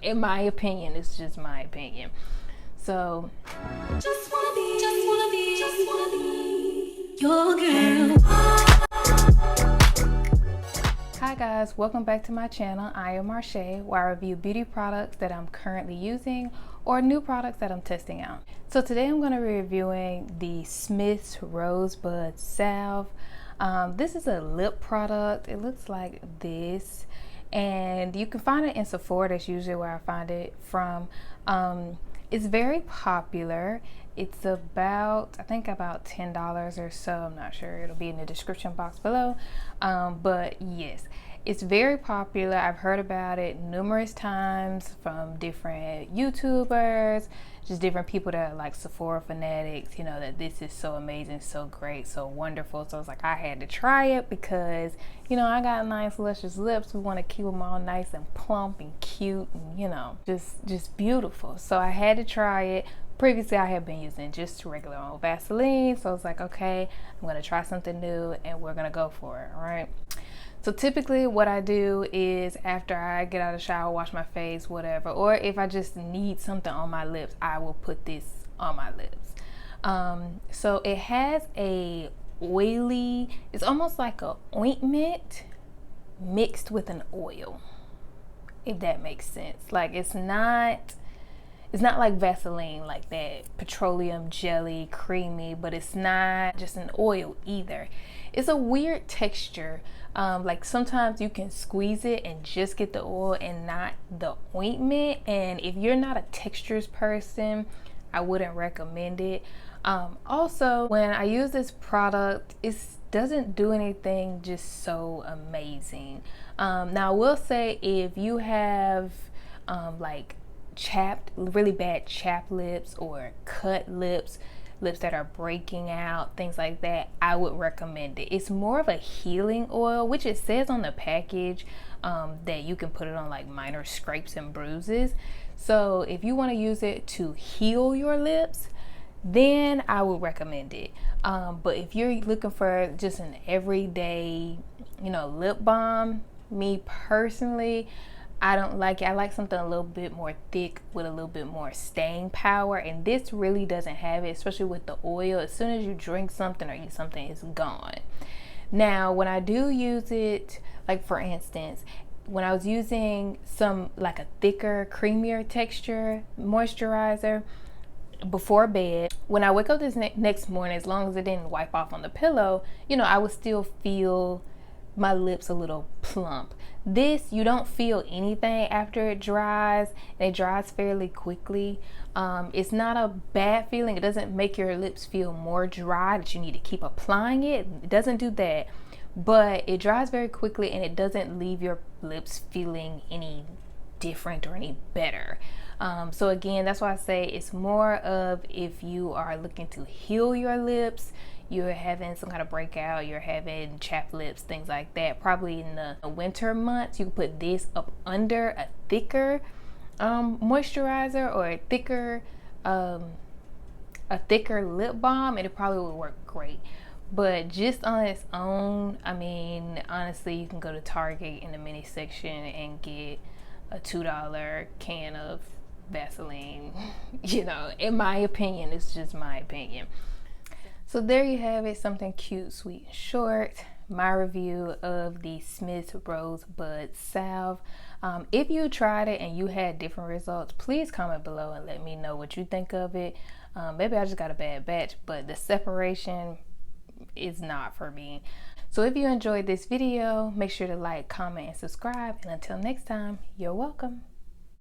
in my opinion, it's just my opinion. So just wanna be your girl. Hi guys, welcome back to my channel, IAmMarche, where I review beauty products that I'm currently using or new products that I'm testing out. So today I'm going to be reviewing the Smith's RoseBud Salve. This is a lip product. It looks like this, and you can find it in Sephora. That's usually where I find it from. It's very popular. It's about, I think about $10 or so. I'm not sure. It'll be in the description box below. But yes, it's very popular. I've heard about it numerous times from different YouTubers, just different people that are like Sephora fanatics, you know, that this is so amazing, so great, so wonderful. So it's like I had to try it because, you know, I got nice luscious lips. We want to keep them all nice and plump and cute and, you know, just beautiful. So I had to try it. Previously, I had been using just regular old Vaseline, so I was like, okay, I'm gonna try something new and we're gonna go for it, all right? So typically what I do is after I get out of the shower, wash my face, whatever, or if I just need something on my lips, I will put this on my lips. So it has a oily, it's almost like a ointment mixed with an oil, if that makes sense. Like it's not like Vaseline, like that petroleum jelly, creamy, but it's not just an oil either. It's a weird texture. Like sometimes you can squeeze it and just get the oil and not the ointment. And if you're not a textures person, I wouldn't recommend it. Also, when I use this product, it doesn't do anything just so amazing. Now I will say if you have like chapped, really bad chapped lips or cut lips that are breaking out, things like that, I would recommend it. It's more of a healing oil, which it says on the package that you can put it on like minor scrapes and bruises. So if you want to use it to heal your lips, then I would recommend it. But if you're looking for just an everyday, you know, lip balm, me personally, I don't like it. I like something a little bit more thick with a little bit more staying power, and this really doesn't have it, especially with the oil. As soon as you drink something or eat something, it's gone. Now, when I do use it, like for instance, when I was using some like a thicker, creamier texture moisturizer before bed, when I wake up this next morning, as long as it didn't wipe off on the pillow, you know, I would still feel my lips a little plump. This, you don't feel anything after it dries, and it dries fairly quickly. It's not a bad feeling. It doesn't make your lips feel more dry that you need to keep applying it. It doesn't do that, but it dries very quickly and it doesn't leave your lips feeling any different or any better. So again, that's why I say it's more of if you are looking to heal your lips, you're having some kind of breakout, you're having chapped lips, things like that. Probably in the winter months, you can put this up under a thicker moisturizer or a thicker lip balm, and it probably would work great. But just on its own, I mean, honestly, you can go to Target in the mini section and get a $2 can of Vaseline. You know, in my opinion, it's just my opinion. So there you have it, something cute, sweet, and short. My review of the Smith's RoseBud Salve. If you tried it and you had different results, please comment below and let me know what you think of it. Maybe I just got a bad batch, but the separation is not for me. So if you enjoyed this video, make sure to like, comment, and subscribe. And until next time, you're welcome.